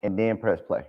and then press play.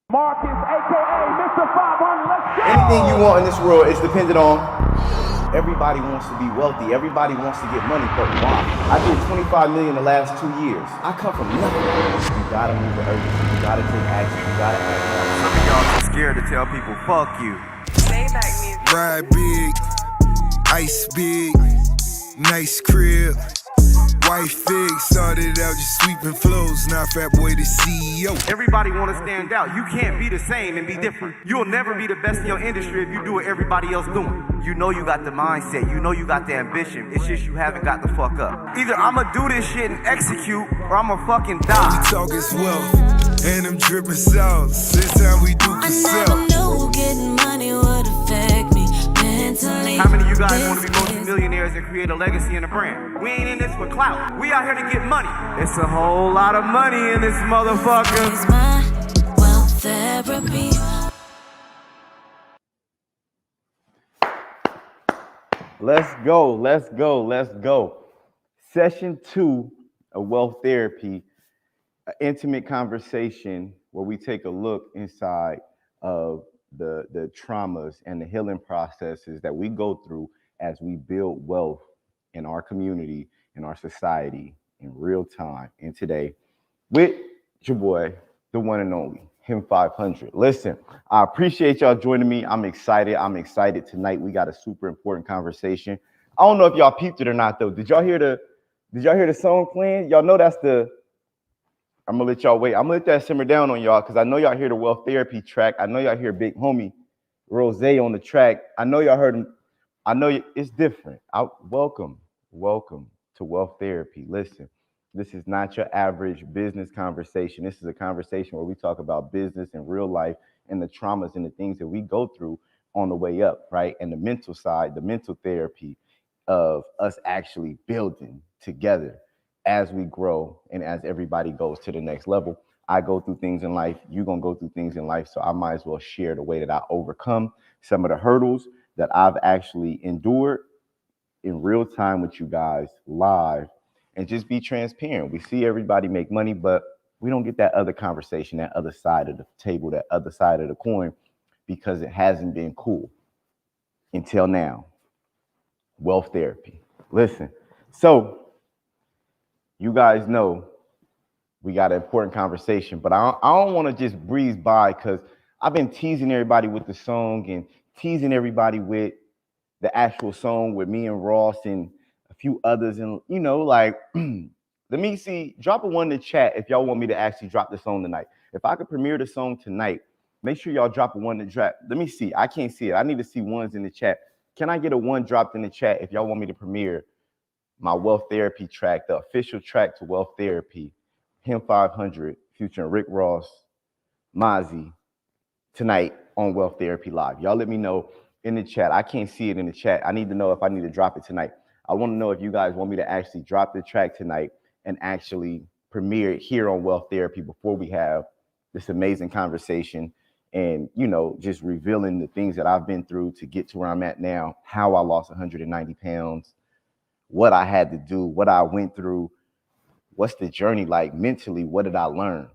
Marcus, aka Mr. 500, let's go! Anything you want in this world is dependent on. Everybody wants to be wealthy. Everybody wants to get money, but why? I did 25 million the last 2 years. I come from nothing. You gotta move with urgency. You gotta take action. You gotta act. Some of y'all too scared to tell people, fuck you. Ride big, ice big, nice crib. Wife big, started out just sweeping flows, now Fat Boy the CEO. Everybody want to stand out. You can't be the same and be different. You'll never be the best in your industry if you do what everybody else doing. You know you got the mindset. You know you got the ambition. It's just you haven't got the fuck up. Either I'ma do this shit and execute, or I'ma fucking die. We talk is wealth, and them dripping sauce. This time we do for self. I never knew getting money would affect me mentally. How many of you guys want to be multi-millionaires and create a legacy and a brand? We ain't in this for clout. We out here to get money. It's a whole lot of money in this motherfucker. It's my wealth therapy. Let's go. Let's go. Let's go. Session 2 of Wealth Therapy, an intimate conversation where we take a look inside of the traumas and the healing processes that we go through as we build wealth in our community, in our society, in real time, and today with your boy, the one and only, Him500. Listen, I appreciate y'all joining me. I'm excited. Tonight. We got a super important conversation. I don't know if y'all peeped it or not, though. Did y'all hear the song playing? Y'all know that's the. I'm gonna let y'all wait. I'm gonna let that simmer down on y'all because I know y'all hear the Wealth Therapy track. I know y'all hear Big Homie Rose on the track. I know y'all heard him. I know it's different. Welcome to Wealth Therapy. Listen, this is not your average business conversation. This is a conversation where we talk about business and real life and the traumas and the things that we go through on the way up, right? And the mental side, the mental therapy of us actually building together as we grow and as everybody goes to the next level. I go through things in life. You're going to go through things in life. So I might as well share the way that I overcome some of the hurdles that I've actually endured in real time with you guys live and just be transparent. We see everybody make money, but we don't get that other conversation, that other side of the table, that other side of the coin, because it hasn't been cool until now. Wealth therapy. Listen, so you guys know we got an important conversation, but I don't want to just breeze by because I've been teasing everybody with the song and teasing everybody with the actual song with me and Ross and a few others. And, you know, like, let me see, drop a one in the chat if y'all want me to actually drop the song tonight. If I could premiere the song tonight, make sure y'all drop a one in the chat. Let me see. I can't see it. I need to see ones in the chat. Can I get a one dropped in the chat if y'all want me to premiere my Wealth Therapy track, the official track to Wealth Therapy, Him500, featuring Rick Ross, Mozzie, tonight on Wealth Therapy Live. Y'all let me know in the chat. I can't see it in the chat. I need to know if I need to drop it tonight. I want to know if you guys want me to actually drop the track tonight and actually premiere it here on Wealth Therapy before we have this amazing conversation and, you know, just revealing the things that I've been through to get to where I'm at now, how I lost 190 pounds, what I had to do, what I went through, What's the journey like mentally? What did I learn?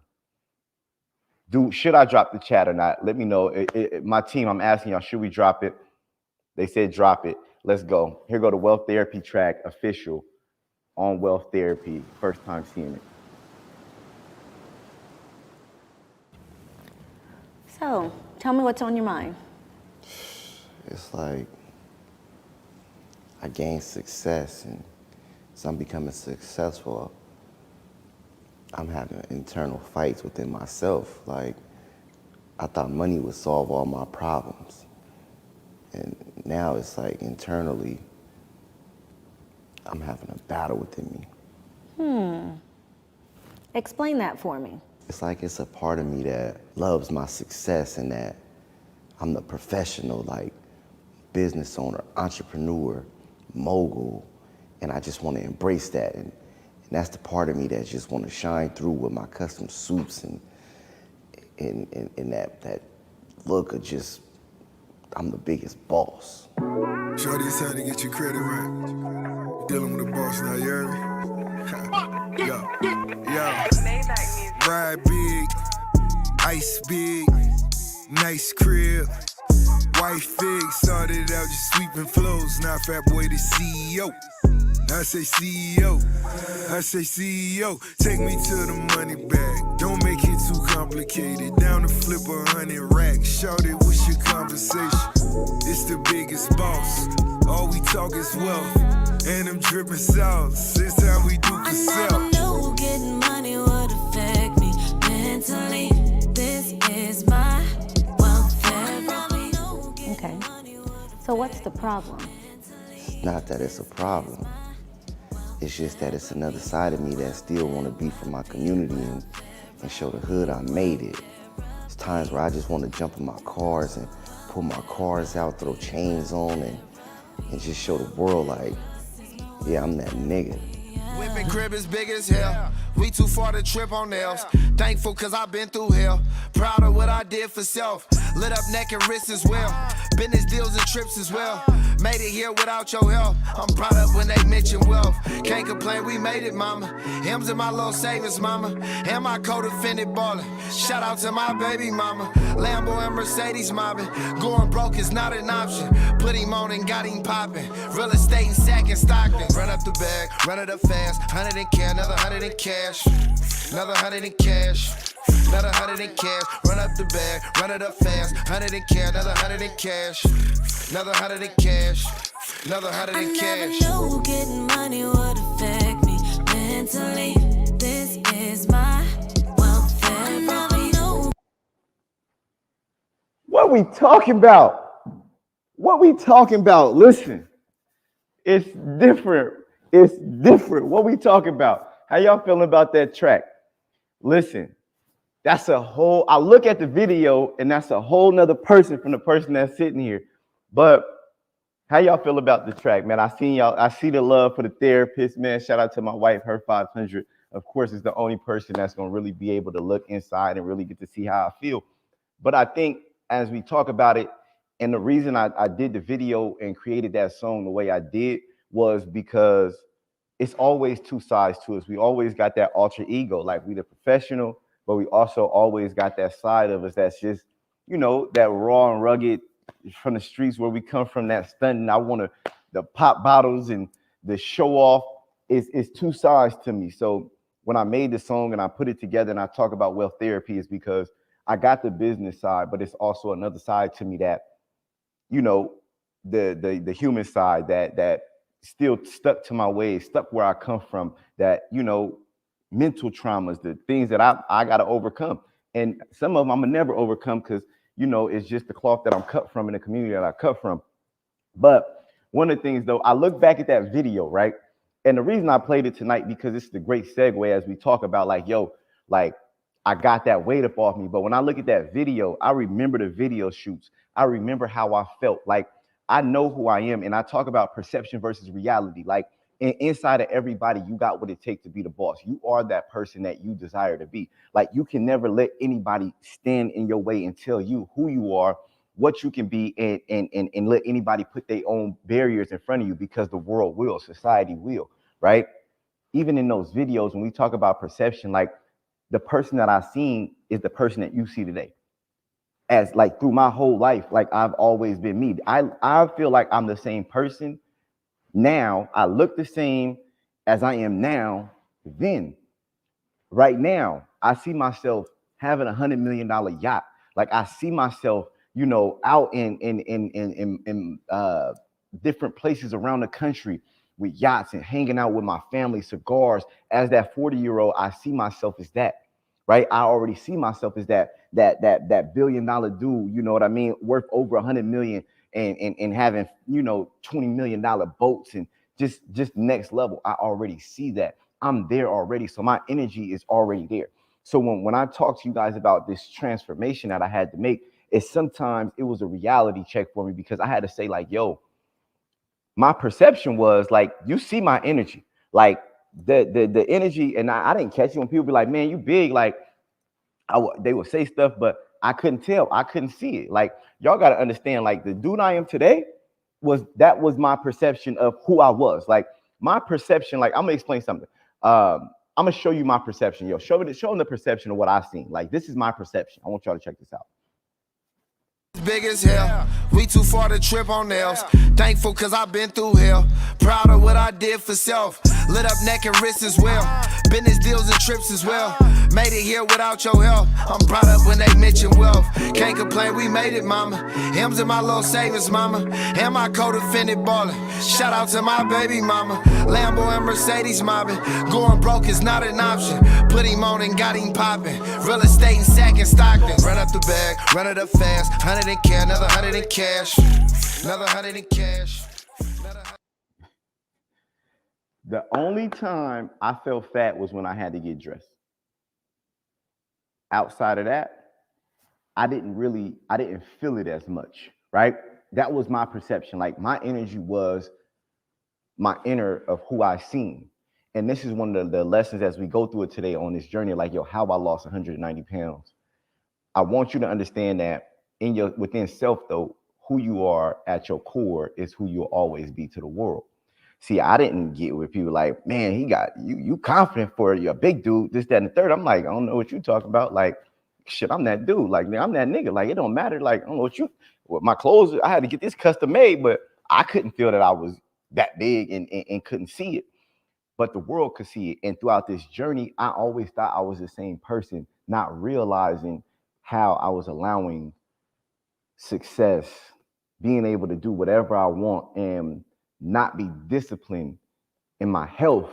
Should I drop the chat or not? Let me know. My team, I'm asking y'all, should we drop it? They said drop it. Let's go. Here go the Wealth Therapy track official on Wealth Therapy. First time seeing it. So, tell me what's on your mind. It's like I gained success, and as I'm becoming successful, I'm having internal fights within myself. Like, I thought money would solve all my problems. And now it's like internally, I'm having a battle within me. Explain that for me. It's like it's a part of me that loves my success and that I'm the professional, like, business owner, entrepreneur, mogul, and I just want to embrace that. And that's the part of me that just want to shine through with my custom suits and that look of just, I'm the biggest boss. Shorty, it's time to get your credit right. You're dealing with a boss now, you heard me? Yo. Ride big, ice big, nice crib. Wife fig, started out just sweeping flows. Now fat boy the CEO. I say CEO, take me to the money bag. Don't make it too complicated. Down to flip 100 racks. Shorty, what's your conversation? It's the biggest boss. All we talk is wealth, and them dripping sauce. It's how we do for self. I never knew getting money would affect me mentally. This is my welfare. Okay. So what's the problem? It's not that it's a problem. It's just that it's another side of me that still want to be for my community and show the hood I made it. It's times where I just want to jump in my cars and pull my cars out, throw chains on, and just show the world like, yeah, I'm that nigga. Whipping crib is big as hell. We too far to trip on nails. Thankful cause I've been through hell. Proud of what I did for self. Lit up neck and wrist as well. Business deals and trips as well. Made it here without your help. I'm proud of when they mention wealth. Can't complain, we made it, mama. Him's in my little savings, mama. And my co-defendant ballin'. Shout out to my baby mama. Lambo and Mercedes mobbing. Going broke is not an option. Put him on and got him popping. Real estate and sack and Stockton. Run up the bag, run it up fast. 100 in cash, another 100 in cash. Another 100 in cash. Another 100 in cash. Run up the bag, run it up fast. 100 in cash, another 100 in cash. Another 100 in cash. Another 100 in cash. I never knew getting money would affect me mentally. This is my welfare. Probably know. What we talking about? What we talking about? Listen, it's different. It's different. What we talking about? How y'all feeling about that track? Listen, that's a whole, I look at the video and that's a whole nother person from the person that's sitting here. But how y'all feel about the track, man? I see the love for the therapist, man. Shout out to my wife, Him500. Of course, is the only person that's going to really be able to look inside and really get to see how I feel. But I think as we talk about it, and the reason I did the video and created that song the way I did was because it's always two sides to us. We always got that alter ego, like we the professional, but we also always got that side of us that's just, you know, that raw and rugged from the streets where we come from, that stunting. I want to, the pop bottles and the show off is two sides to me. So when I made the song and I put it together and I talk about wealth therapy, is because I got the business side, but it's also another side to me that, you know, the human side that still stuck to my ways, stuck where I come from, that, you know, mental traumas, the things that I got to overcome. And some of them I'm gonna never overcome because, you know, it's just the cloth that I'm cut from in the community that I cut from. But one of the things, though, I look back at that video, right? And the reason I played it tonight, because it's the great segue as we talk about, like, yo, like, I got that weight up off me. But when I look at that video, I remember the video shoots. I remember how I felt. Like, I know who I am. And I talk about perception versus reality. Like, inside of everybody, you got what it takes to be the boss. You are that person that you desire to be. Like, you can never let anybody stand in your way and tell you who you are, what you can be, and let anybody put their own barriers in front of you, because the world will, society will, right? even in those videos, when we talk about perception, like the person that I've seen is the person that you see today. As like through my whole life, like I've always been me. I feel like I'm the same person now. I look the same as I am now. Then, right now, I see myself having $100 million yacht. Like I see myself, you know, out in different places around the country with yachts and hanging out with my family, cigars. As that 40-year-old, I see myself as that. Right, I already see myself as that $1 billion dude. You know what I mean? Worth over 100 million and having, you know, $20 million boats and just next level. I already see that. I'm there already, so my energy is already there. So when I talk to you guys about this transformation that I had to make, sometimes it was a reality check for me, because I had to say like, yo, my perception was like, you see my energy, like the energy, and I didn't catch it when people be like, man, you big, like they would say stuff, but I couldn't tell, I couldn't see it. Like, y'all got to understand, like the dude I am today was my perception of who I was. Like my perception, like I'm gonna explain something. I'm gonna show you my perception. Yo, show them the perception of what I've seen. Like, this is my perception. I want y'all to check this out. Big as hell, we too far to trip on nails. Thankful cause I've been through hell. Proud of what I did for self. Lit up neck and wrist as well. Business deals and trips as well. Made it here without your help. I'm proud of when they mention wealth. Can't complain, we made it, mama. Him's in my little savings, mama. And my co-defendant ballin'. Shout out to my baby mama. Lambo and Mercedes mobbing. Going broke is not an option. Put him on and got him popping. Real estate and sack and Stockton. Run up the bag, run it up fast. 100 in cash, another 100 in cash. Another 100 in cash. The only time I felt fat was when I had to get dressed. Outside of that, I didn't feel it as much, right? That was my perception. Like my energy was my inner of who I seen. And this is one of the lessons as we go through it today on this journey, like, yo, how I lost 190 pounds. I want you to understand that within self though, who you are at your core is who you'll always be to the world. See, I didn't get with people like, man, he got you confident for you, a big dude, this, that, and the third. I'm like, I don't know what you talking about. Like, shit, I'm that dude. Like, man, I'm that nigga. Like, it don't matter. Like, I don't know what my clothes, I had to get this custom made, but I couldn't feel that I was that big and couldn't see it. But the world could see it. And throughout this journey, I always thought I was the same person, not realizing how I was allowing success, being able to do whatever I want, and not be disciplined in my health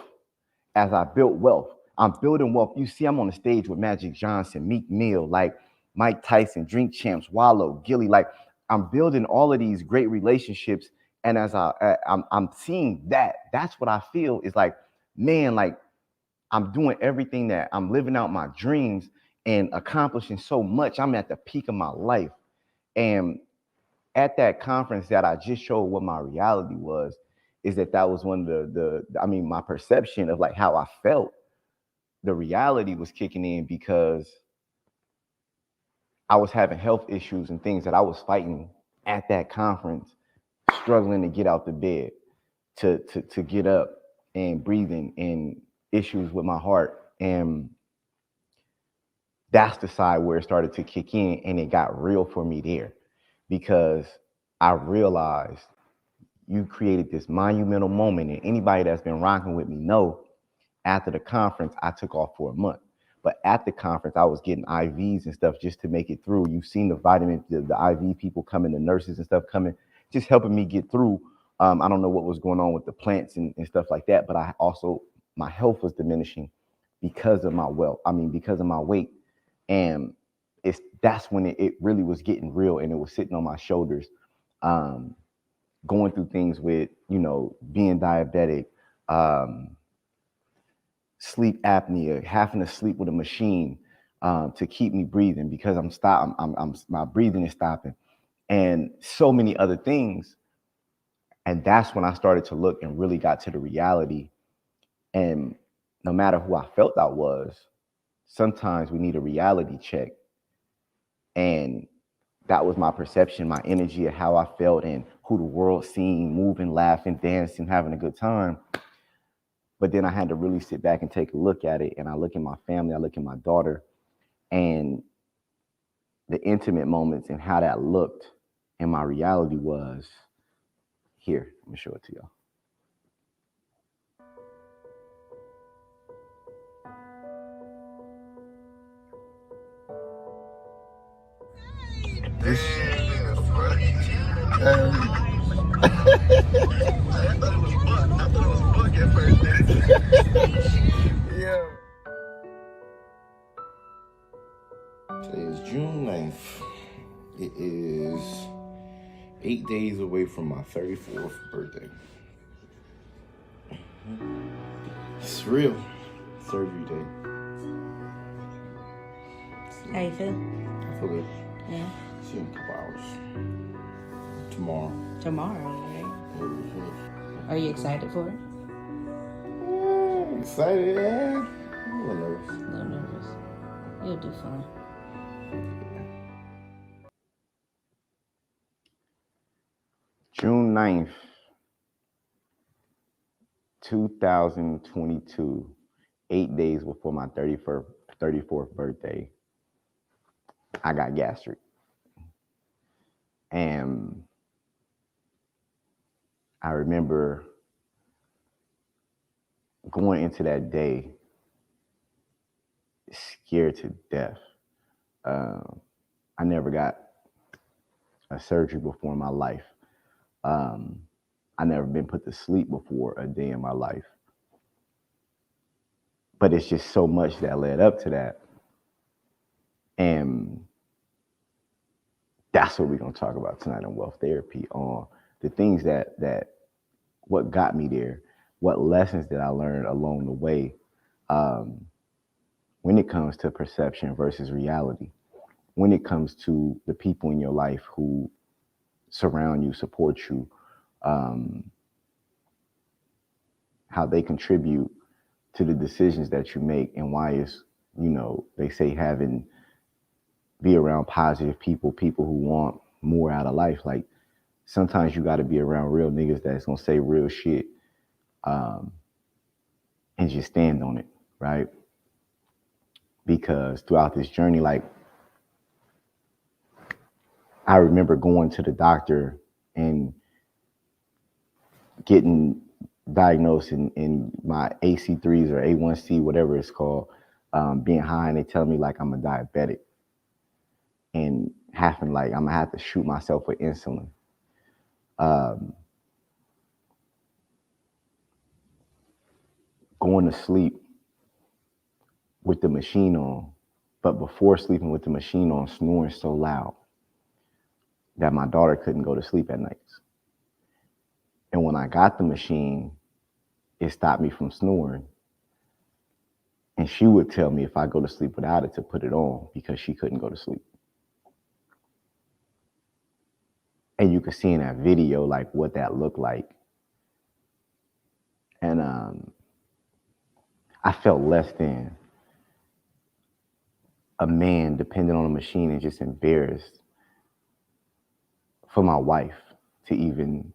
as I built wealth. I'm building wealth. You see, I'm on the stage with Magic Johnson, Meek Mill, like Mike Tyson, Drink Champs, Wallow, Gilly. Like, I'm building all of these great relationships. And as I'm seeing that's what I feel is like, man, like I'm doing everything that I'm living out my dreams and accomplishing so much. I'm at the peak of my life. And at that conference that I just showed what my reality was, is that was one of my perception of like how I felt. The reality was kicking in because I was having health issues and things that I was fighting at that conference, struggling to get out the bed, to get up and breathing, and issues with my heart. And that's the side where it started to kick in, and it got real for me there, because I realized you created this monumental moment. And anybody that's been rocking with me know, after the conference, I took off for a month. But at the conference, I was getting IVs and stuff just to make it through. You've seen the vitamins, the IV people coming, the nurses and stuff coming, just helping me get through. I don't know what was going on with the plants and stuff like that, but my health was diminishing because of my because of my weight. And that's when it really was getting real, and it was sitting on my shoulders, going through things with, being diabetic, sleep apnea, having to sleep with a machine to keep me breathing because my breathing is stopping, and so many other things. And that's when I started to look and really got to the reality. And no matter who I felt I was, sometimes we need a reality check. And that was my perception, my energy of how I felt and who the world seen, moving, laughing, dancing, having a good time. But then I had to really sit back and take a look at it. And I look at my family, I look at my daughter, and the intimate moments and how that looked. And my reality was here. I'm gonna show it to y'all. Yeah. Today is June 9th. It is 8 days away from my 34th birthday. It's real. Surgery day. How you feel? I feel good. Yeah. See you in a couple hours. Tomorrow, right? Mm-hmm. Are you excited for it? Excited, yeah. I'm a little nervous. A little nervous. You'll do fine. June 9th, 2022, 8 days before my 34th birthday, I got gastric. And I remember going into that day scared to death. I never got a surgery before in my life. I never been put to sleep before a day in my life. But it's just so much that led up to that. And that's what we're gonna talk about tonight on Wealth Therapy, on the things that what got me there, what lessons that I learned along the way, when it comes to perception versus reality, when it comes to the people in your life who surround you, support you, how they contribute to the decisions that you make, and why it's, they say be around positive people who want more out of life. Like, sometimes you got to be around real niggas that's gonna say real shit, and just stand on it, right? Because throughout this journey, like, I remember going to the doctor and getting diagnosed in my AC3s or A1C, whatever it's called, being high, and they tell me like I'm a diabetic and having like I'm gonna have to shoot myself with insulin. Going to sleep with the machine on, but before sleeping with the machine on, snoring so loud that my daughter couldn't go to sleep at nights. And when I got the machine, it stopped me from snoring. And she would tell me if I go to sleep without it to put it on because she couldn't go to sleep. And you could see in that video like what that looked like. And I felt less than a man dependent on a machine and just embarrassed for my wife to even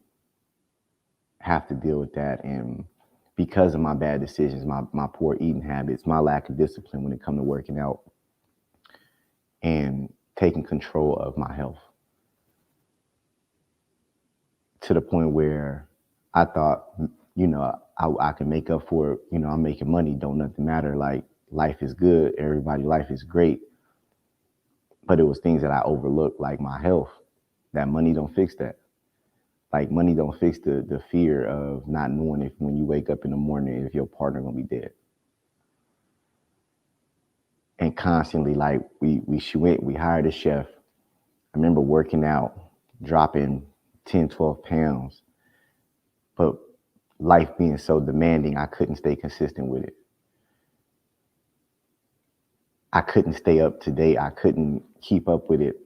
have to deal with that. And because of my bad decisions, my poor eating habits, my lack of discipline when it comes to working out and taking control of my health, to the point where I thought, I can make up for it. I'm making money, don't nothing matter. Like, life is good, everybody's life is great. But it was things that I overlooked, like my health. That money don't fix that. Like, money don't fix the fear of not knowing if when you wake up in the morning, if your partner gonna be dead. And constantly, like, we hired a chef. I remember working out, dropping 10, 12 pounds, but life being so demanding, I couldn't stay consistent with it. I couldn't stay up to date. I couldn't keep up with it.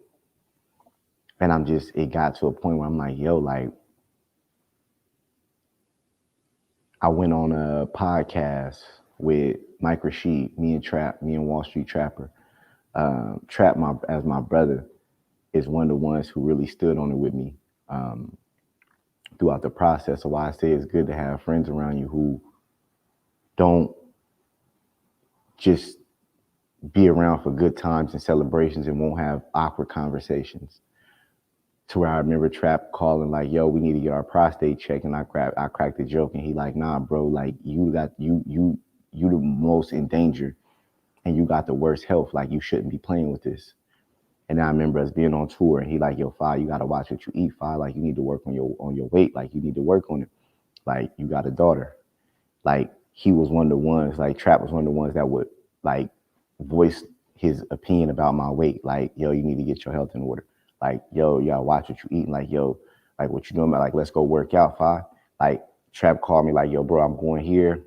And it got to a point where I'm like, yo, like, I went on a podcast with Mike Rashid, me and Wall Street Trapper. Trap, as my brother, is one of the ones who really stood on it with me throughout the process. So why I say it's good to have friends around you who don't just be around for good times and celebrations and won't have awkward conversations. To where I remember Trap calling like, yo, we need to get our prostate checked. And I cracked the joke and he like, nah, bro, like you the most in danger and you got the worst health. Like you shouldn't be playing with this. And I remember us being on tour and he like, yo, Fi, you gotta watch what you eat, Fi. Like you need to work on your weight. Like you need to work on it. Like you got a daughter. Like he was one of the ones, like Trap was one of the ones that would like voice his opinion about my weight. Like, yo, you need to get your health in order. Like, yo, y'all watch what you eating. Like, yo, like what you doing? Like, let's go work out, Fi. Like Trap called me like, yo, bro, I'm going here.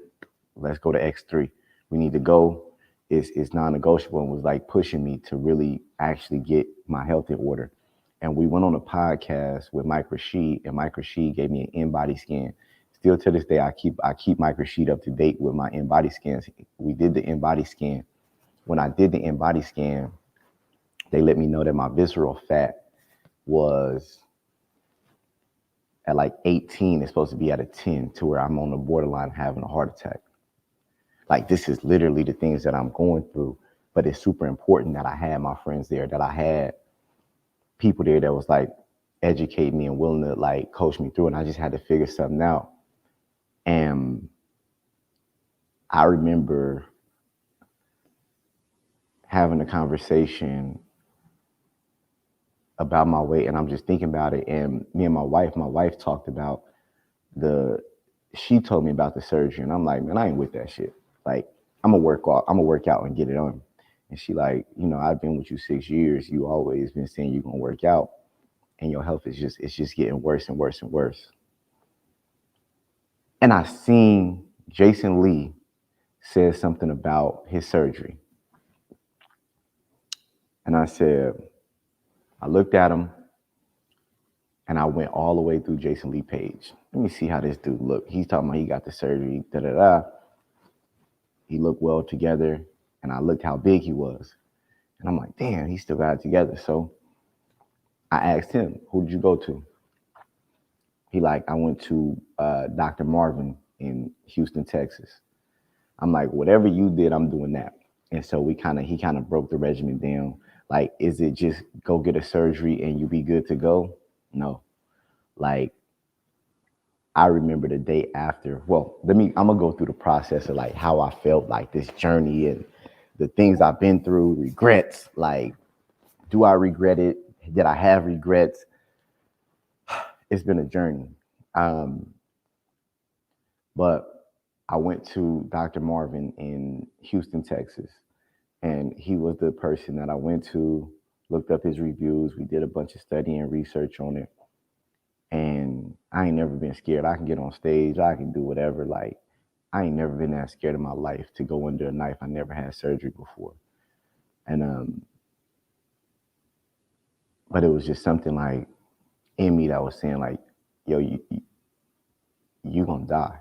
Let's go to X3. We need to go. It's non-negotiable, and was like pushing me to really actually get my health in order. And we went on a podcast with Mike Rashid, and Mike Rashid gave me an in-body scan. Still to this day, I keep Mike Rashid up to date with my in-body scans. We did the in-body scan. When I did the in-body scan, they let me know that my visceral fat was at like 18. It's supposed to be at a 10, to where I'm on the borderline having a heart attack. Like this is literally the things that I'm going through, but it's super important that I had my friends there, that I had people there that was like educate me and willing to like coach me through, and I just had to figure something out. And I remember having a conversation about my weight, and I'm just thinking about it, and me and my wife talked about she told me about the surgery, and I'm like, man, I ain't with that shit. Like, I'm gonna work out and get it on. And she like, you know, I've been with you 6 years. You always been saying you're gonna work out, and your health is just getting worse and worse and worse. And I seen Jason Lee said something about his surgery. And I looked at him and I went all the way through Jason Lee page. Let me see how this dude look. He's talking about he got the surgery, da-da-da. He looked well together, and I looked how big he was. And I'm like, damn, he still got it together. So I asked him, who did you go to? He like, I went to Dr. Marvin in Houston, Texas. I'm like, whatever you did, I'm doing that. And so he kind of broke the regimen down. Like, is it just go get a surgery and you be good to go? No. Like, I remember the day after. Well, I'm gonna go through the process of like how I felt, like this journey and the things I've been through, regrets. Like, do I regret it? Did I have regrets? It's been a journey. But I went to Dr. Marvin in Houston, Texas, and he was the person that I went to, looked up his reviews. We did a bunch of study and research on it. And I ain't never been scared. I can get on stage. I can do whatever. Like, I ain't never been that scared in my life to go under a knife. I never had surgery before. And, but it was just something like in me that was saying like, yo, you gonna die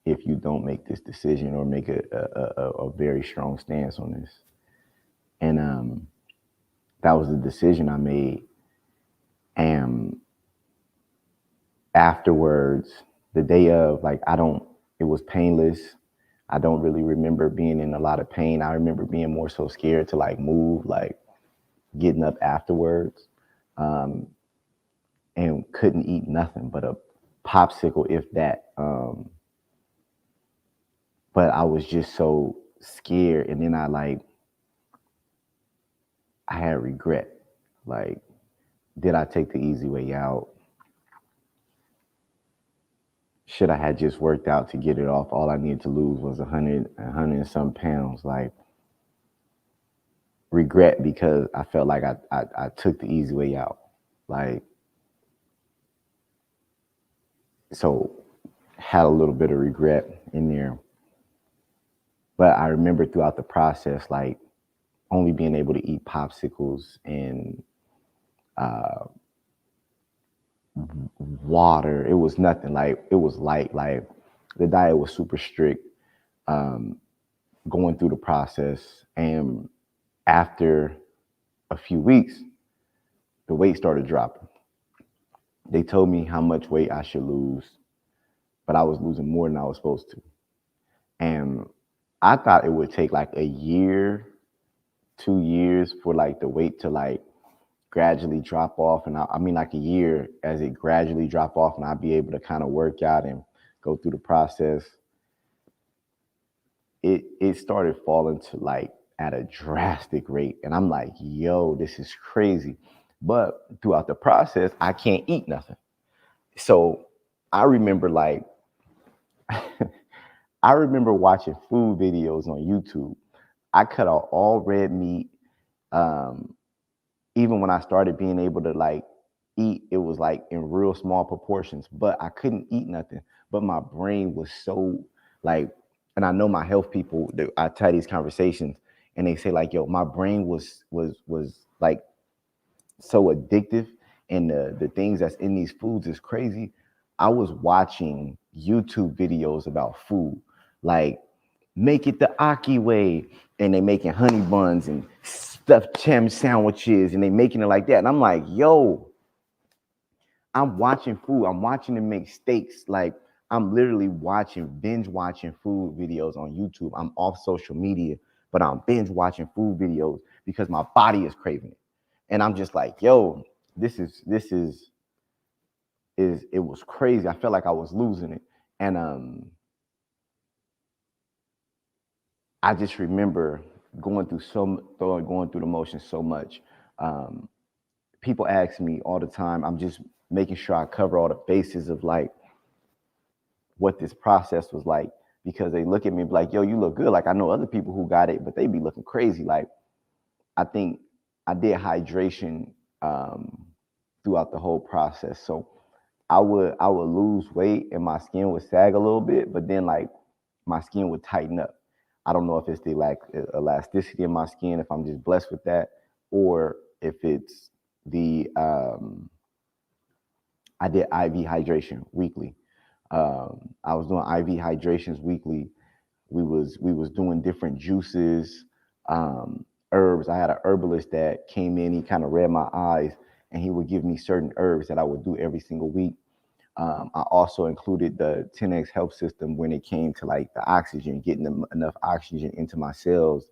if you don't make this decision or make a very strong stance on this. And that was the decision I made. And afterwards, the day of, like, it was painless. I don't really remember being in a lot of pain. I remember being more so scared to like move, like getting up afterwards, and couldn't eat nothing but a popsicle, if that. But I was just so scared. And then I had regret. Like, did I take the easy way out? Should I had just worked out to get it off? All I needed to lose was 100 and some pounds. Like, regret, because I felt like I took the easy way out. Like, so had a little bit of regret in there. But I remember throughout the process, like, only being able to eat popsicles and water. It was nothing. Like, it was light. Like, the diet was super strict, going through the process. And after a few weeks, the weight started dropping. They told me how much weight I should lose, but I was losing more than I was supposed to. And I thought it would take like a year, 2 years for like the weight to like gradually drop off. And I mean like a year as it gradually drop off and I'd be able to kind of work out and go through the process. It started falling to like at a drastic rate. And I'm like, yo, this is crazy. But throughout the process, I can't eat nothing. So I remember like I remember watching food videos on YouTube. I cut out all red meat. Um, Even when I started being able to like eat, it was like in real small proportions, but I couldn't eat nothing. But my brain was so like, and I know my health people, I tell these conversations and they say like, yo, my brain was like so addictive and the things that's in these foods is crazy. I was watching YouTube videos about food, like make it the Aki way, and they making honey buns and stuffed ham sandwiches, and they making it like that. And I'm like, yo, I'm watching food. I'm watching them make steaks. Like I'm literally binge watching food videos on YouTube. I'm off social media, but I'm binge watching food videos because my body is craving it. And I'm just like, yo, this is it was crazy. I felt like I was losing it. And I just remember going through the motions so much. Um, People ask me all the time. I'm just making sure I cover all the bases of like what this process was like because they look at me like, yo, you look good. Like I know other people who got it, but they be looking crazy. Like I think I did hydration throughout the whole process. So I would lose weight and my skin would sag a little bit, but then like my skin would tighten up. I don't know if it's the elasticity in my skin, if I'm just blessed with that, or if it's the I did IV hydration weekly. I was doing IV hydrations weekly. We was doing different juices, herbs. I had an herbalist that came in. He kind of read my eyes, and he would give me certain herbs that I would do every single week. I also included the 10X health system when it came to like the oxygen, getting enough oxygen into my cells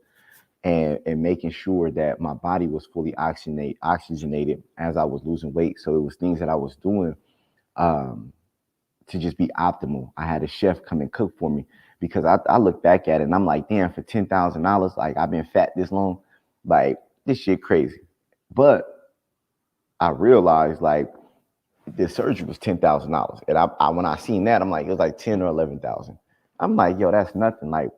and making sure that my body was fully oxygenated as I was losing weight. So it was things that I was doing to just be optimal. I had a chef come and cook for me because I look back at it and I'm like, damn, for $10,000, like I've been fat this long, like this shit crazy. But I realized like the surgery was $10,000. And I when I seen that, I'm like, it was like 10 or 11,000. I'm like, yo, that's nothing. Like,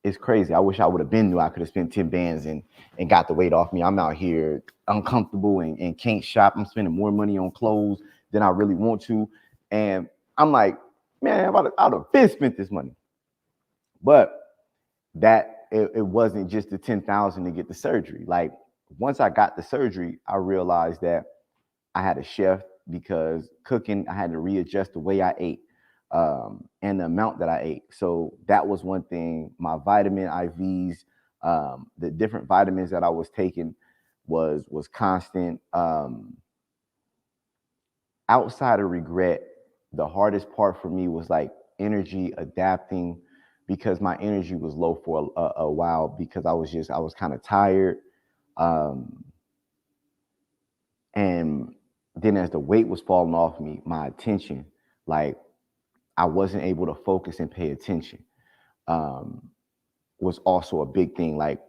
it's crazy. I wish I would have been new. I could have spent 10 bands and got the weight off me. I'm out here uncomfortable and can't shop. I'm spending more money on clothes than I really want to. And I'm like, man, I'd have been spent this money. But that it wasn't just the 10,000 to get the surgery. Like once I got the surgery, I realized that I had a chef because cooking, I had to readjust the way I ate and the amount that I ate. So that was one thing. My vitamin IVs, the different vitamins that I was taking was constant. Outside of regret, the hardest part for me was like energy adapting because my energy was low for a while because I was kind of tired. And then as the weight was falling off me, my attention, like I wasn't able to focus and pay attention, was also a big thing. Like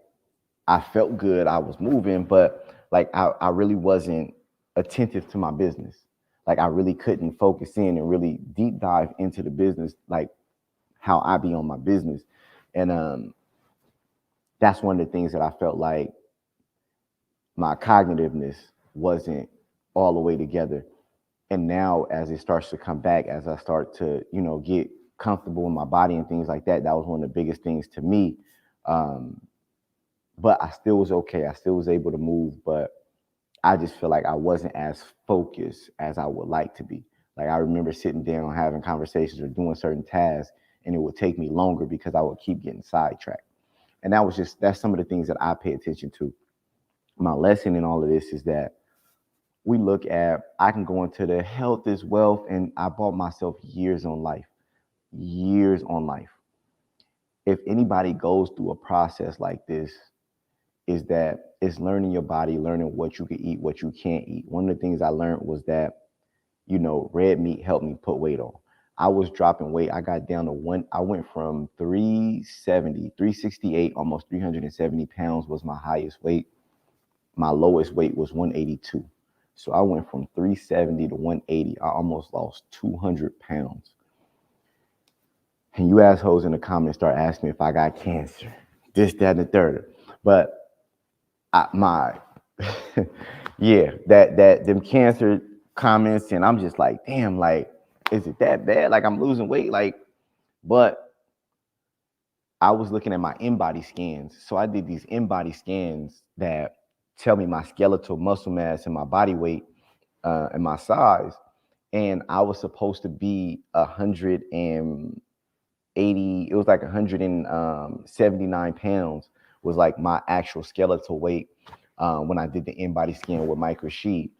I felt good, I was moving, but like I really wasn't attentive to my business. Like I really couldn't focus in and really deep dive into the business, like how I be on my business. And that's one of the things that I felt like my cognitiveness wasn't all the way together. And now as it starts to come back, as I start to, get comfortable in my body and things like that, that was one of the biggest things to me. But I still was okay. I still was able to move, but I just feel like I wasn't as focused as I would like to be. Like I remember sitting down, having conversations or doing certain tasks, and it would take me longer because I would keep getting sidetracked. And that's some of the things that I pay attention to. My lesson in all of this is that we look at, I can go into the health is wealth, and I bought myself years on life. if anybody goes through a process like this, is that it's learning your body, learning what you can eat, what you can't eat. One of the things I learned was that, red meat helped me put weight on. I was dropping weight. I got down to I went from 368, almost 370 pounds was my highest weight. My lowest weight was 182. So I went from 370 to 180. I almost lost 200 pounds. And you assholes in the comments start asking me if I got cancer, this, that, and the third. But them cancer comments, and I'm just like, damn, like, is it that bad? Like, I'm losing weight, like, but I was looking at my in-body scans. So I did these in-body scans that tell me my skeletal muscle mass and my body weight and my size. And I was supposed to be 180, it was like 179 pounds was like my actual skeletal weight when I did the in-body scan with Mike Rashid.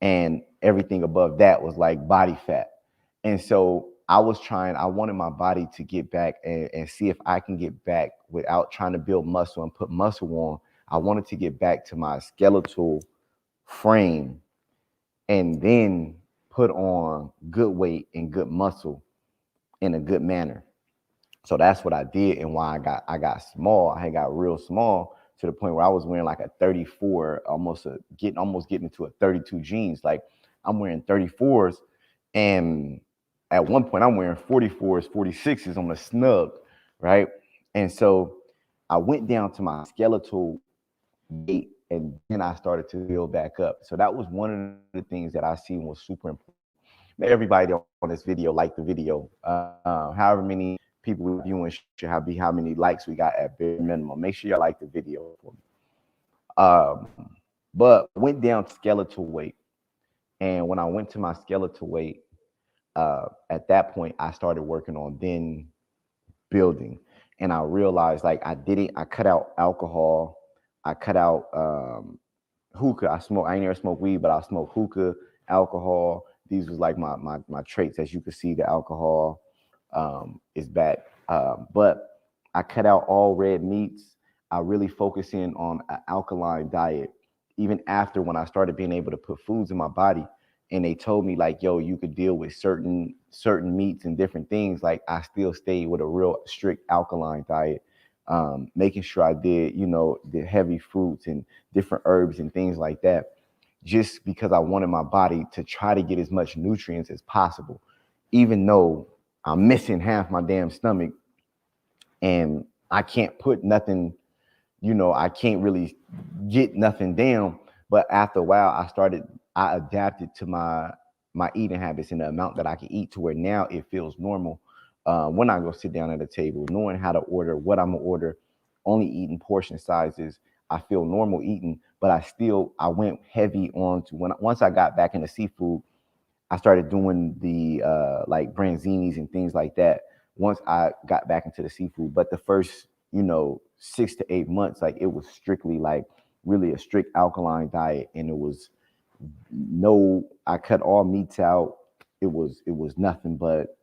And everything above that was like body fat. And so I wanted my body to get back and see if I can get back without trying to build muscle and put muscle on. I wanted to get back to my skeletal frame and then put on good weight and good muscle in a good manner. So that's what I did, and why I got small. I had got real small to the point where I was wearing like a 34, almost getting into a 32 jeans. Like, I'm wearing 34s, and at one point I'm wearing 44s, 46s on the snug, right? And so I went down to my skeletal weight, and then I started to build back up. So that was one of the things that I seen was super important. Everybody on this video liked the video. However many people we viewing should have how many likes we got at bare minimum. Make sure y'all like the video for me. But went down to skeletal weight, and when I went to my skeletal weight, at that point I started working on then building, and I realized like I cut out alcohol, I cut out hookah. I ain't never smoked weed, but I smoke hookah, alcohol. These was like my traits. As you can see, the alcohol is bad. But I cut out all red meats. I really focus in on an alkaline diet. Even after when I started being able to put foods in my body, and they told me like, yo, you could deal with certain meats and different things, like I still stayed with a real strict alkaline diet, making sure I did, the heavy fruits and different herbs and things like that, just because I wanted my body to try to get as much nutrients as possible, even though I'm missing half my damn stomach and I can't put nothing, I can't really get nothing down. But after a while, I adapted to my eating habits and the amount that I can eat to where now it feels normal when I go sit down at a table, knowing how to order, what I'm gonna order, only eating portion sizes. I feel normal eating, but I went heavy once I got back into seafood, I started doing the like branzinis and things like that once I got back into the seafood. But the first, 6 to 8 months, like it was strictly like really a strict alkaline diet, and it was I cut all meats out. It was nothing but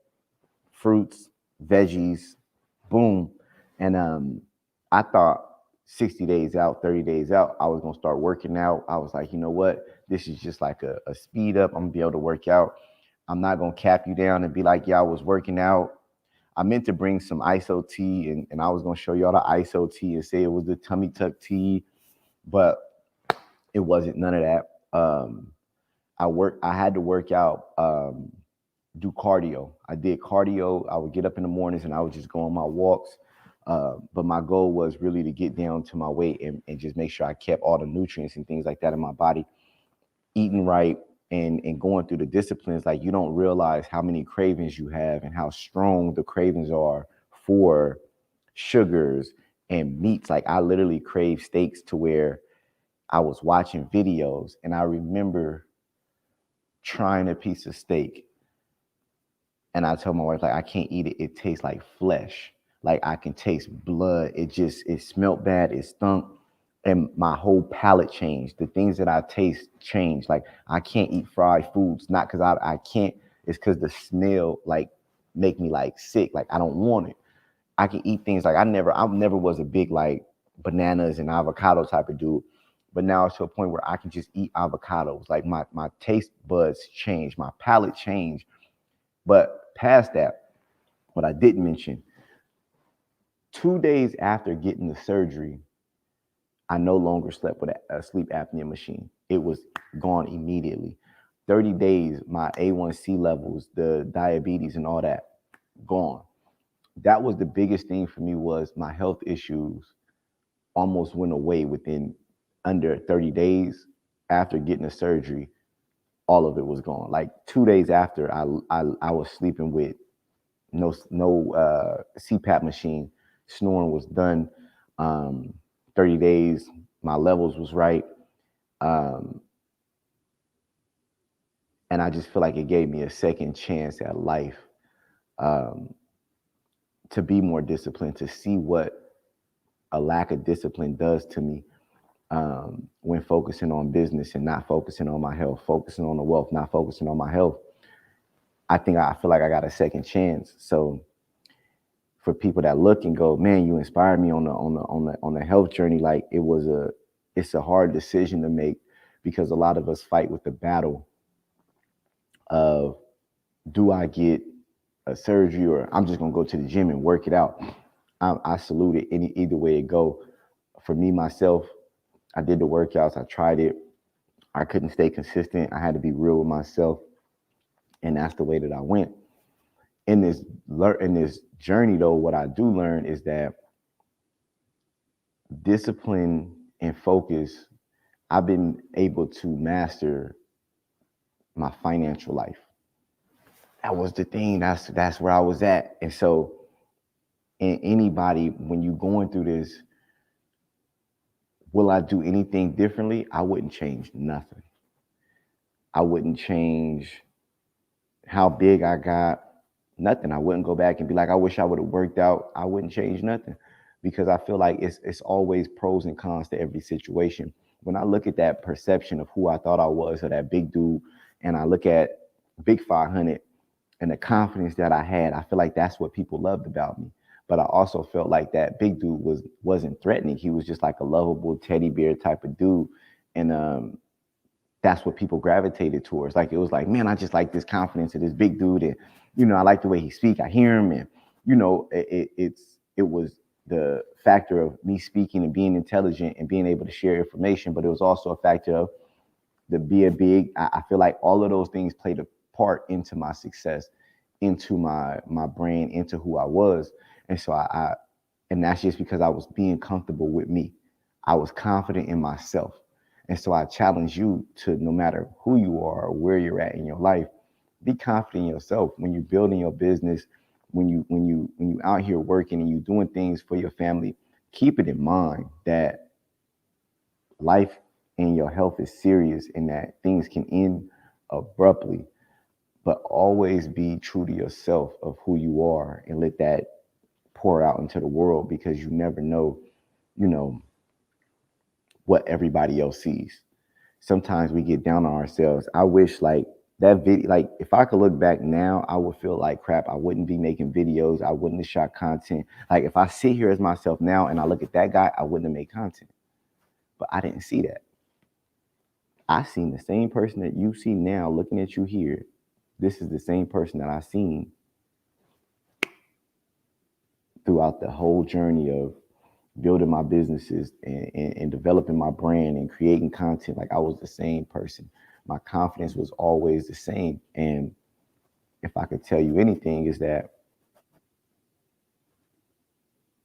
fruits, veggies, boom. And I thought 60 days out, 30 days out, I was gonna start working out. I was like, you know what? This is just like a speed up. I'm gonna be able to work out. I'm not gonna cap you down and be like, yeah, I was working out. I meant to bring some ISO tea, and I was gonna show y'all the ISO tea and say it was the tummy tuck tea, but it wasn't none of that. I had to work out, do cardio. I did cardio. I would get up in the mornings and I would just go on my walks. But my goal was really to get down to my weight and just make sure I kept all the nutrients and things like that in my body, eating right and going through the disciplines. Like, you don't realize how many cravings you have and how strong the cravings are for sugars and meats. Like, I literally crave steaks to where I was watching videos and I remember trying a piece of steak and I told my wife, like, I can't eat it. It tastes like flesh. Like, I can taste blood. It smelled bad. It stunk. And my whole palate changed. The things that I taste changed. Like, I can't eat fried foods, not because I can't. It's because the smell, like, make me, like, sick. Like, I don't want it. I can eat things like I never was a big like bananas and avocado type of dude. But now it's to a point where I can just eat avocados. Like my taste buds change, my palate change. But past that, what I didn't mention, 2 days after getting the surgery, I no longer slept with a sleep apnea machine. It was gone immediately. 30 days, my A1C levels, the diabetes and all that, gone. That was the biggest thing for me, was my health issues almost went away within under 30 days after getting the surgery. All of it was gone. Like 2 days after, I was sleeping with no CPAP machine. Snoring was done. 30 days, my levels was right. And I just feel like it gave me a second chance at life, to be more disciplined, to see what a lack of discipline does to me, when focusing on business and not focusing on my health, focusing on the wealth, not focusing on my health. I feel like I got a second chance. So for people that look and go, man, you inspired me on the health journey. Like it's a hard decision to make, because a lot of us fight with the battle of, do I get a surgery or I'm just gonna go to the gym and work it out? I salute it either way it go. For me, myself, I did the workouts, I tried it. I couldn't stay consistent. I had to be real with myself. And that's the way that I went. In this journey though, what I do learn is that discipline and focus, I've been able to master my financial life. That was the thing. That's where I was at. And so, anybody, when you going through this, will I do anything differently? I wouldn't change nothing. I wouldn't change how big I got, nothing. I wouldn't go back and be like, I wish I would have worked out. I wouldn't change nothing, because I feel like it's always pros and cons to every situation. When I look at that perception of who I thought I was, or that big dude, and I look at Big 500 and the confidence that I had, I feel like that's what people loved about me. But I also felt like that big dude wasn't threatening. He was just like a lovable teddy bear type of dude. And that's what people gravitated towards. Like, it was like, man, I just like this confidence of this big dude. And, I like the way he speaks. I hear him. And, it was the factor of me speaking and being intelligent and being able to share information. But it was also a factor of I feel like all of those things played a part into my success, into my brain, into who I was. And so and that's just because I was being comfortable with me. I was confident in myself. And so I challenge you to, no matter who you are or where you're at in your life, be confident in yourself. When you're building your business, when you out here working and you doing things for your family, keep it in mind that life and your health is serious, and that things can end abruptly. But always be true to yourself of who you are, and let that pour out into the world, because you never know, what everybody else sees. Sometimes we get down on ourselves. I wish like that video, like if I could look back now, I would feel like crap. I wouldn't be making videos. I wouldn't have shot content. Like if I sit here as myself now and I look at that guy, I wouldn't have made content. But I didn't see that. I seen the same person that you see now looking at you here. This is the same person that I seen throughout the whole journey of building my businesses and developing my brand and creating content. Like, I was the same person. My confidence was always the same. And if I could tell you anything, is that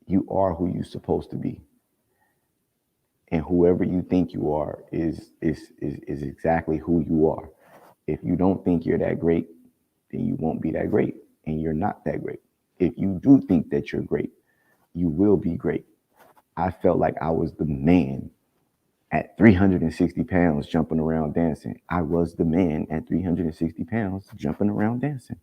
you are who you're supposed to be. And whoever you think you are is exactly who you are. If you don't think you're that great, then you won't be that great, and you're not that great. If you do think that you're great, you will be great. I felt like I was the man at 360 pounds jumping around dancing. I was the man at 360 pounds jumping around dancing.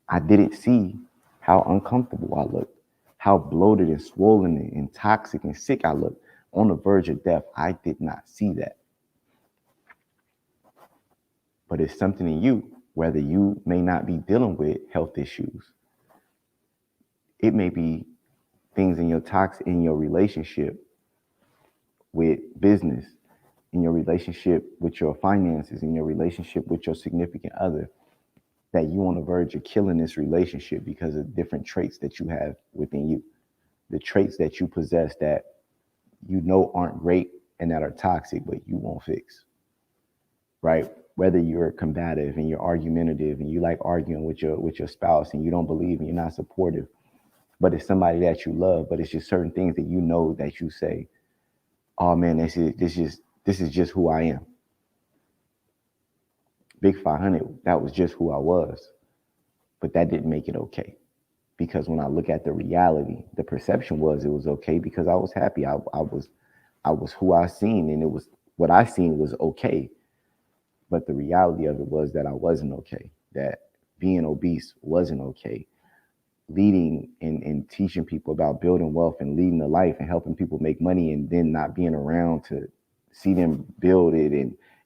I didn't see how uncomfortable I looked, how bloated and swollen and toxic and sick I looked, on the verge of death. I did not see that. But it's something in you, whether you may not be dealing with health issues, It may be things in your relationship with business, in your relationship with your finances, in your relationship with your significant other, that you on the verge of killing this relationship because of different traits that you have within you. The traits that you possess that you know aren't great and that are toxic, but you won't fix, right? Whether you're combative and you're argumentative and you like arguing with your spouse and you don't believe and you're not supportive, but it's somebody that you love, but it's just certain things that you know that you say, oh man, this is just who I am. Big 500, that was just who I was, but that didn't make it okay. Because when I look at the reality, the perception was it was okay because I was happy. I was who I seen, and it was what I seen was okay. But the reality of it was that I wasn't okay. That being obese wasn't okay. Leading and teaching people about building wealth and leading a life and helping people make money and then not being around to see them build it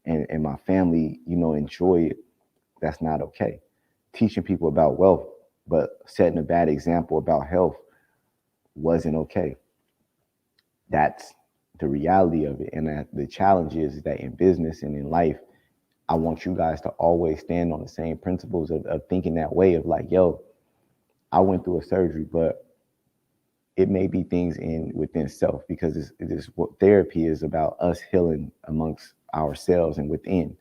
and my family, enjoy it, that's not okay. Teaching people about wealth, but setting a bad example about health wasn't okay. That's the reality of it. And the challenge is that in business and in life, I want you guys to always stand on the same principles of thinking that way of like, yo, I went through a surgery, but it may be things within self, because it's what therapy is about, us healing amongst ourselves and within.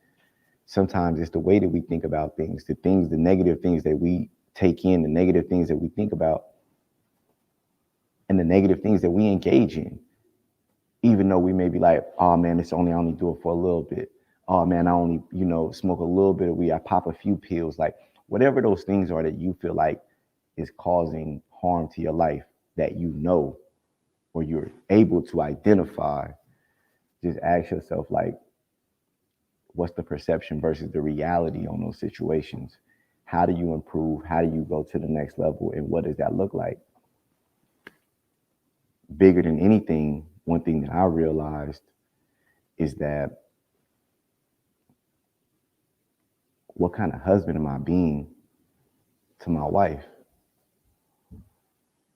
Sometimes it's the way that we think about things, the negative things that we take in, the negative things that we think about, and the negative things that we engage in. Even though we may be like, oh man, I only do it for a little bit. Oh man, I only, smoke a little bit of weed. I pop a few pills. Like whatever those things are that you feel like is causing harm to your life, that or you're able to identify, just ask yourself, like, what's the perception versus the reality on those situations? How do you improve? How do you go to the next level? And what does that look like? Bigger than anything, one thing that I realized is that what kind of husband am I being to my wife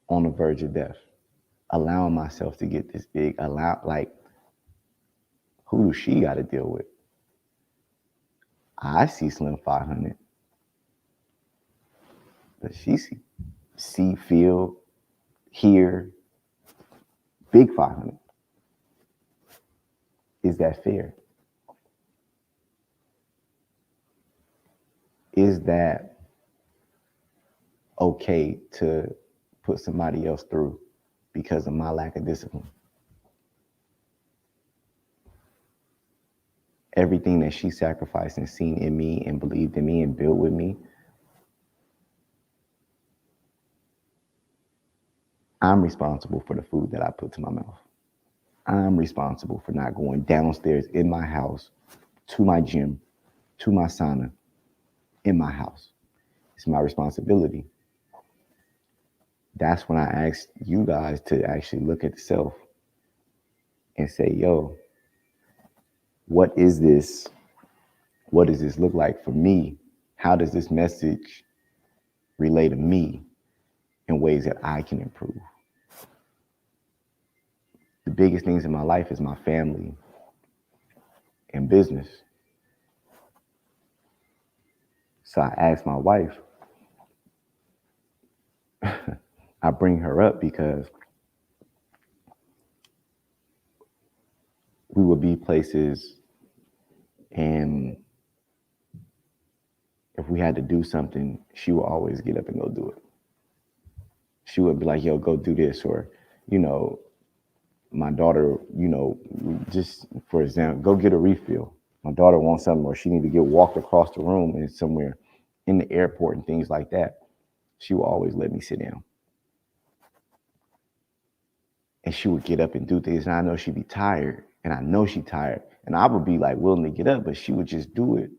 on the verge of death? Allowing myself to get this big, who does she got to deal with? I see Slim 500, but she see, feel, hear Big 500. Is that fair? Is that okay to put somebody else through because of my lack of discipline? Everything that she sacrificed and seen in me and believed in me and built with me, I'm responsible for the food that I put to my mouth. I'm responsible for not going downstairs in my house, to my gym, to my sauna, in my house. It's my responsibility. That's when I ask you guys to actually look at the self and say, yo, what is this? What does this look like for me? How does this message relate to me in ways that I can improve? The biggest things in my life is my family and business. So I asked my wife, I bring her up because we would be places and if we had to do something, she would always get up and go do it. She would be like, yo, go do this. Or, my daughter, just for example, go get a refill. My daughter wants something or she need to get walked across the room and somewhere in the airport and things like that. She would always let me sit down. And she would get up and do things. And I know she'd be tired. And I know she's tired. And I would be like willing to get up, but she would just do it.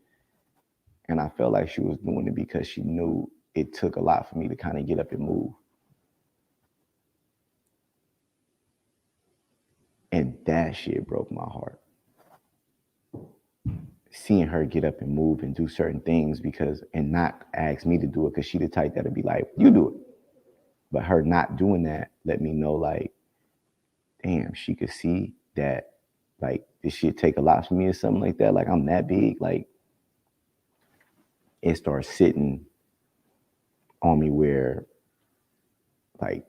And I felt like she was doing it because she knew it took a lot for me to kind of get up and move. And that shit broke my heart. Seeing her get up and move and do certain things and not ask me to do it, because she the type that'd be like, you do it. But her not doing that let me know, like, damn, she could see that, like, this shit take a lot for me or something like that. Like, I'm that big. Like, it starts sitting on me where, like,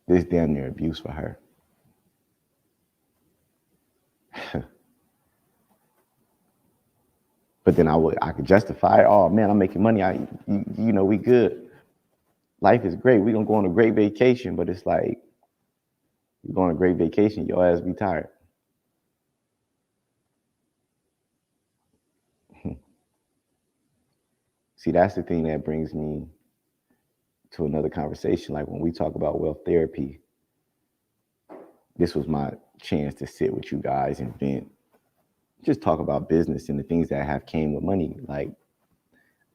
this damn near abuse for her. But then I could justify it. Oh man, I'm making money. You know, we good. Life is great. We gonna go on a great vacation. But it's like, you go on a great vacation, your ass be tired. See, that's the thing that brings me to another conversation. Like, when we talk about wealth therapy, this was my chance to sit with you guys and vent. Just talk about business and the things that have came with money. Like,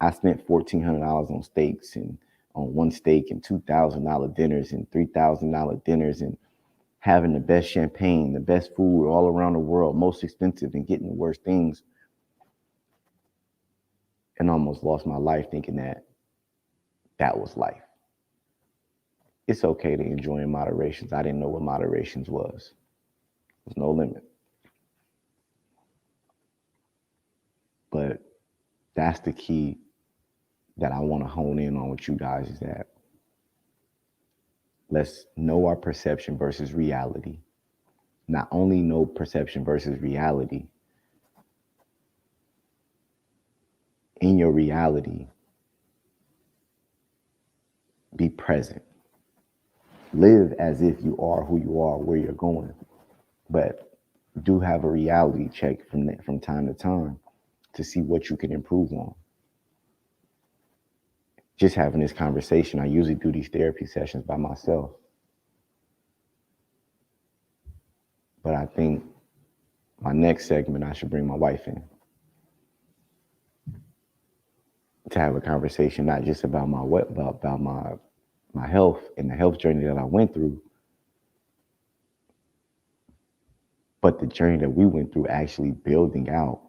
I spent $1,400 on steaks, and on one steak, and $2,000 dinners and $3,000 dinners, and having the best champagne, the best food all around the world, most expensive, and getting the worst things, and almost lost my life thinking that that was life. It's okay to enjoy in moderations. I didn't know what moderations was. There's no limit. But that's the key that I want to hone in on with you guys, is that let's know our perception versus reality. Not only know perception versus reality, in your reality, be present. Live as if you are who you are, where you're going. But do have a reality check from time to time to see what you can improve on. Just having this conversation, I usually do these therapy sessions by myself. But I think my next segment, I should bring my wife in to have a conversation, not just about my health and the health journey that I went through, but the journey that we went through actually building out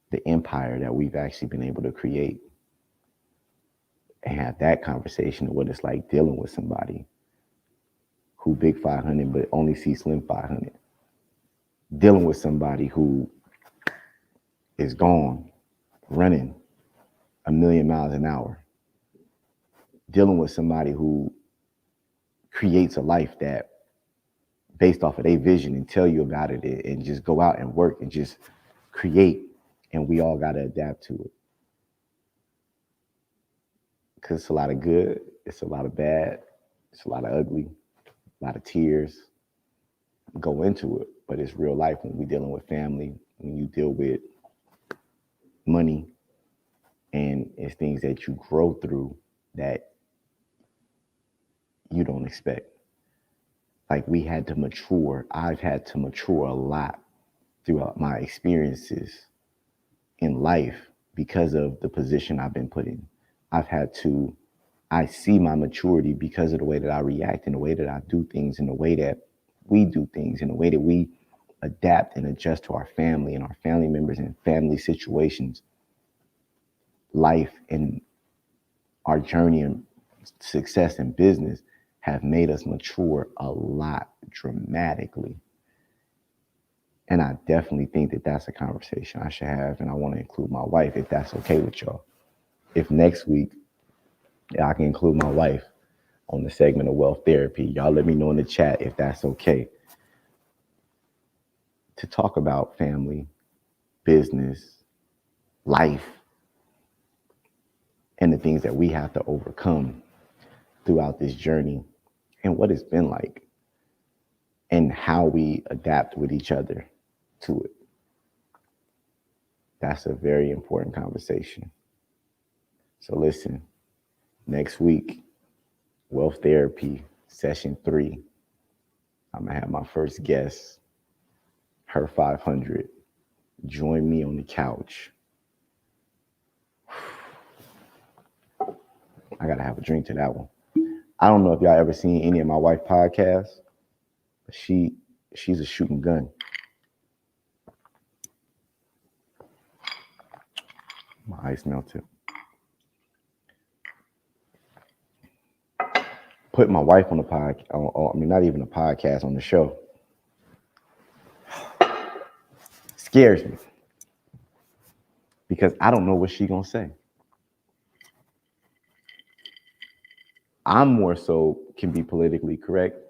the empire that we've actually been able to create, and have that conversation of what it's like dealing with somebody who big 500 but only see slim 500, dealing with somebody who is gone running 1,000,000 miles an hour, dealing with somebody who creates a life that based off of their vision and tell you about it, and just go out and work and just create, and we all got to adapt to it. Because it's a lot of good, it's a lot of bad, it's a lot of ugly, a lot of tears go into it, but it's real life when we're dealing with family, when you deal with money, and it's things that you grow through that you don't expect. Like, we had to mature. I've had to mature a lot throughout my experiences in life because of the position I've been put in. I see my maturity because of the way that I react, and the way that I do things, and the way that we do things, and the way that we adapt and adjust to our family and our family members and family situations. Life and our journey and success in business have made us mature a lot dramatically. And I definitely think that that's a conversation I should have, and I want to include my wife, if that's okay with y'all. If next week I can include my wife on the segment of wealth therapy, y'all let me know in the chat if that's okay, to talk about family, business, life, and the things that we have to overcome throughout this journey, and what it's been like, and how we adapt with each other to it. That's a very important conversation. So listen, next week, wealth therapy, session 3. I'm gonna have my first guest, Him500, join me on the couch. I gotta have a drink to that one. I don't know if y'all ever seen any of my wife's podcasts, but she's a shooting gun. My ice melted. put my wife on the podcast, I mean, not even a podcast, on the show, scares me because I don't know what she's gonna say. I'm more so can be politically correct.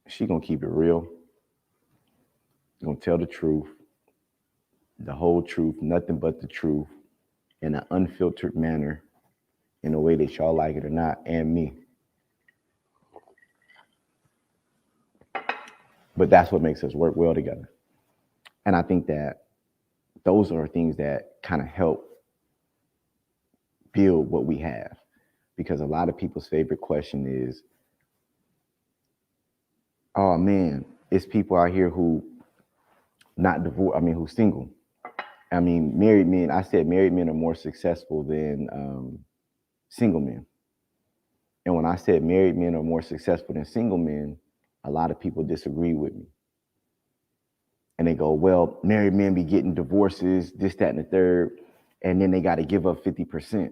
She gonna keep it real. Gonna tell the truth, the whole truth, nothing but the truth, in an unfiltered manner, in a way that y'all like it or not, and me. But that's what makes us work well together. And I think that those are things that kind of help build what we have. Because a lot of people's favorite question is, oh man, it's people out here who not divorced, I mean, who's single. I mean, married men, I said married men are more successful than single men. And when I said married men are more successful than single men, a lot of people disagree with me. And they go, well, married men be getting divorces, this, that, and the third, and then they got to give up 50%.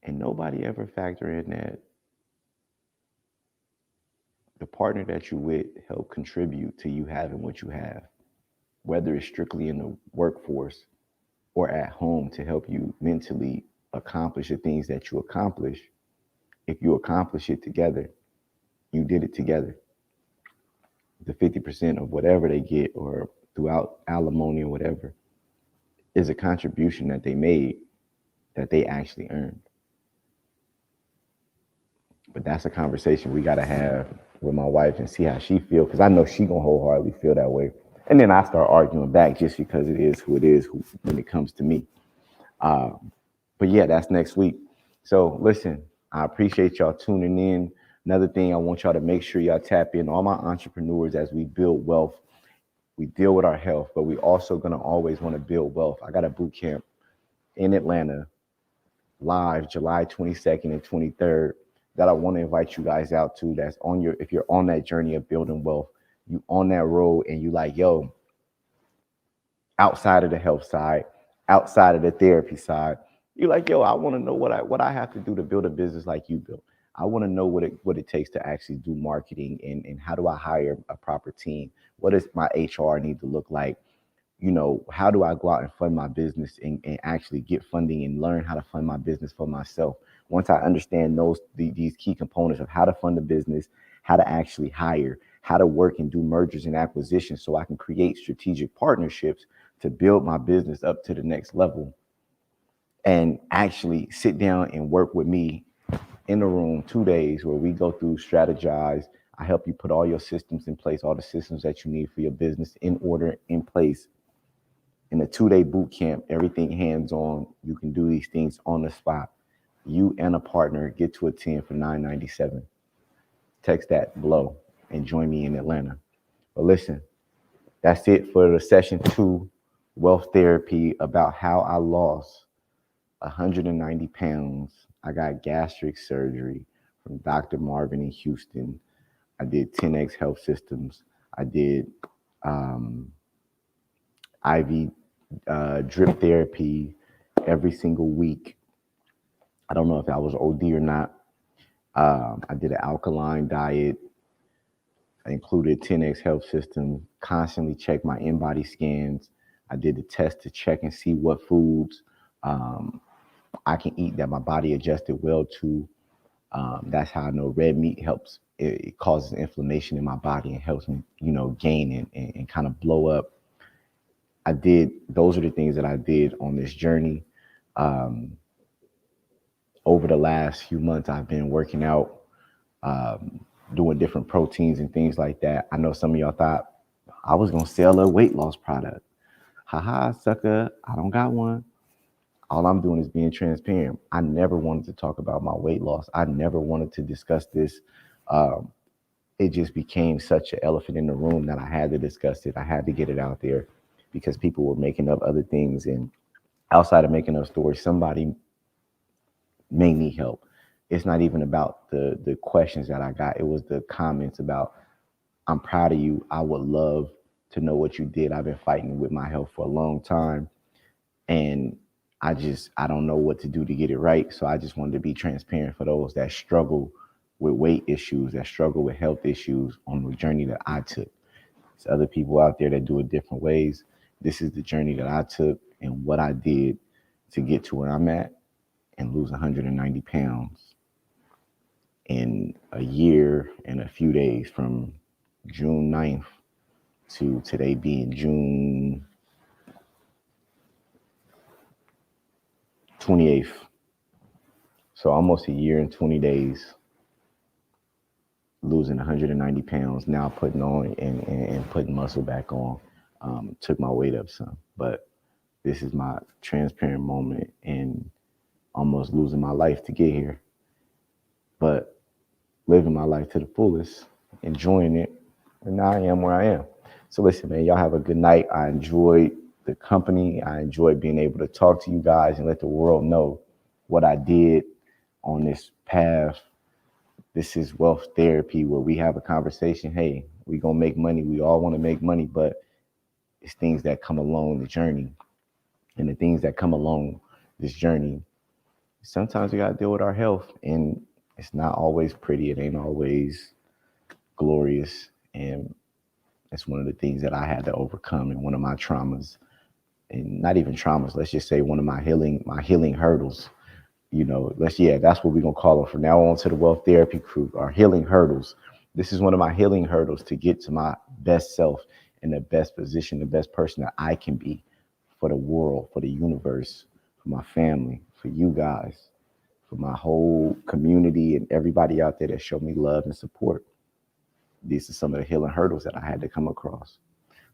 And nobody ever factor in that the partner that you with help contribute to you having what you have, whether it's strictly in the workforce or at home to help you mentally accomplish the things that you accomplish. If you accomplish it together, you did it together. The 50% of whatever they get or throughout alimony or whatever is a contribution that they made that they actually earned. But that's a conversation we got to have with my wife and see how she feels, because I know she gonna wholeheartedly feel that way. And then I start arguing back just because it is who it is when it comes to me. But yeah, that's next week. So listen, I appreciate y'all tuning in. Another thing, I want y'all to make sure y'all tap in, all my entrepreneurs, as we build wealth. We deal with our health, but we also gonna always want to build wealth. I got a boot camp in Atlanta, live July 22nd and 23rd, that I want to invite you guys out to. That's on your, if you're on that journey of building wealth, you on that road and you like, yo, outside of the health side, outside of the therapy side, you're like, yo, I want to know what I have to do to build a business like you built. I want to know what it takes to actually do marketing, and how do I hire a proper team? What does my HR need to look like? You know, how do I go out and fund my business and actually get funding and learn how to fund my business for myself? Once I understand these key components of how to fund a business, how to actually hire, how to work and do mergers and acquisitions, so I can create strategic partnerships to build my business up to the next level, and actually sit down and work with me in the room 2 days where we go through, strategize. I help you put all your systems in place, all the systems that you need for your business in order, in place. In a 2-day boot camp, everything hands-on. You can do these things on the spot. You and a partner get to attend for $997. Text that below and join me in Atlanta. But listen, that's it for the session 2, wealth therapy, about how I lost 190 pounds. I got gastric surgery from Dr. Marvin in Houston. I did 10X Health Systems. I did IV drip therapy every single week. I don't know if I was OD or not. I did an alkaline diet. I included 10X Health System, constantly check my in-body scans. I did the test to check and see what foods I can eat that my body adjusted well to. That's how I know red meat helps. It causes inflammation in my body and helps me, gain and kind of blow up. Those are the things that I did on this journey. Over the last few months, I've been working out, doing different proteins and things like that. I know some of y'all thought I was gonna sell a weight loss product. Haha, sucker, I don't got one. All I'm doing is being transparent. I never wanted to talk about my weight loss. I never wanted to discuss this. It just became such an elephant in the room that I had to discuss it. I had to get it out there because people were making up other things. And outside of making up stories, somebody may need help. It's not even about the questions that I got. It was the comments about, I'm proud of you. I would love to know what you did. I've been fighting with my health for a long time. And I don't know what to do to get it right. So I just wanted to be transparent for those that struggle with weight issues, that struggle with health issues on the journey that I took. There's other people out there that do it different ways. This is the journey that I took and what I did to get to where I'm at and lose 190 pounds in a year and a few days, from June 9th to today being June 28th. So almost a year and 20 days losing 190 pounds, now putting on and putting muscle back on. Took my weight up some, but this is my transparent moment and almost losing my life to get here, but living my life to the fullest, enjoying it, and now I am where I am. So listen, man, y'all have a good night. I enjoyed the company. I enjoyed being able to talk to you guys and let the world know what I did on this path. This is wealth therapy, where we have a conversation. Hey, we gonna make money. We all want to make money, but it's things that come along the journey. And the things that come along this journey, sometimes we gotta deal with our health, and it's not always pretty. It ain't always glorious. And it's one of the things that I had to overcome, and one of my traumas, and not even traumas, let's just say one of my healing hurdles. You know, that's what we're gonna call them from now on to the Wealth Therapy Crew, our healing hurdles. This is one of my healing hurdles to get to my best self, in the best position, the best person that I can be for the world, for the universe, for my family, for you guys, for my whole community and everybody out there that showed me love and support. These are some of the healing hurdles that I had to come across.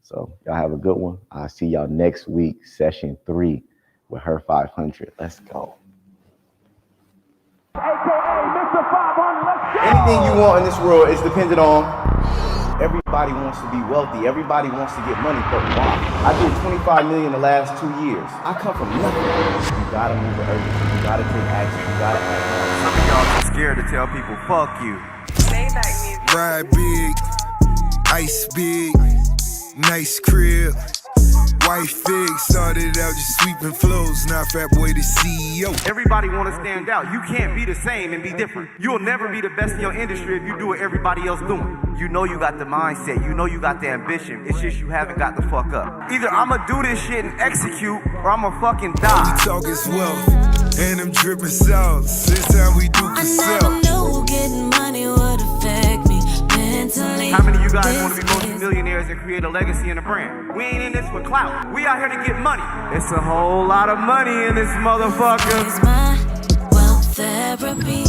So y'all have a good one. I'll see y'all next week, session 3 with Him500. Let's go. AKA Mr. 500, let's go! Anything you want in this world is dependent on. Everybody wants to be wealthy. Everybody wants to get money, but why? I did 25 million the last 2 years. I come from nothing. You gotta move the urgency. You gotta take action. You gotta act. Some of y'all too scared to tell people, fuck you. Ride big, ice big, nice crib. Wife big, started out just sweeping flows, now Fat Boy the CEO. Everybody want to stand out. You can't be the same and be different. You'll never be the best in your industry if you do what everybody else doing. You know you got the mindset. You know you got the ambition. It's just you haven't got the fuck up. Either I'ma do this shit and execute, or I'ma fucking die. We talk is wealth, and them dripping sauce. This time we do for self. I never knew getting money would affect me mentally. How many of you guys want to be multi-millionaires and create a legacy and a brand? We ain't in this for clout. We out here to get money. It's a whole lot of money in this motherfucker. It's my wealth therapy.